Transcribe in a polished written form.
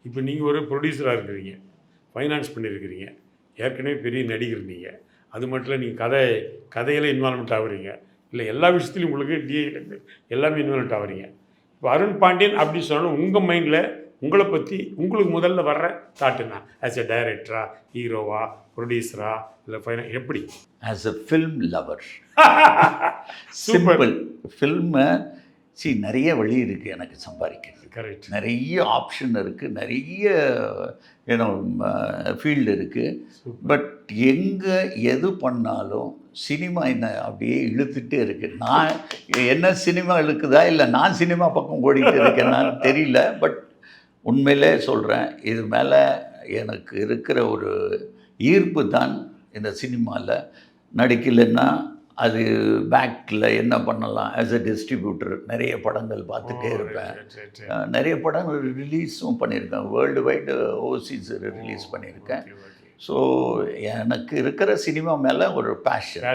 இப்போ நீங்கள் ஒரு ப்ரொடியூசராக இருக்கிறீங்க, ஃபைனான்ஸ் பண்ணியிருக்கிறீங்க, ஏற்கனவே பெரிய நடிகர் நீங்கள். அது மட்டும் இல்லை, நீங்கள் கதையில் இன்வால்மெண்ட் ஆகுறீங்க, இல்லை எல்லா விஷயத்துலையும் உங்களுக்கு டிஏ எல்லாமே இன்வால்மெண்ட் ஆகுறீங்க. இப்போ அருண் பாண்டியன் அப்படி சொன்னாலும் உங்கள் மைண்டில் உங்களை பற்றி உங்களுக்கு முதல்ல வர்ற தாட்டுனா ஆஸ் எ டைரக்டரா, ஹீரோவா, ப்ரொடியூசரா, இல்லை எப்படி? As a film lover. Super. Simple. ஃபில்மை நிறைய வழி இருக்குது எனக்கு சம்பாதிக்கிறது. கரெக்ட். நிறைய ஆப்ஷன் இருக்குது, நிறைய ஏன்னோ ஃபீல்டு இருக்குது. பட் எங்கே எது பண்ணாலும் சினிமா என்ன அப்படியே இழுத்துட்டே இருக்குது. நான் என்ன சினிமா இழுக்குதா இல்லை நான் சினிமா பக்கம் ஓடிட்டு இருக்கேன்னான்னு தெரியல. பட் உண்மையிலே சொல்கிறேன், இது மேலே எனக்கு இருக்கிற ஒரு ஈர்ப்பு தான் இந்த சினிமாவில். நடிக்கலைன்னா அது பேக்கில் என்ன பண்ணலாம், ஆஸ் எ டிஸ்ட்ரிபியூட்டர் நிறைய படங்கள் பார்த்துட்டே இருப்பேன். நிறைய படங்கள் ரிலீஸும் பண்ணியிருக்கேன், வேர்ல்டு வைடு ஓவர்சீஸ் ரிலீஸ் பண்ணியிருக்கேன். ஸோ எனக்கு இருக்கிற சினிமா மேலே ஒரு பேஷன்.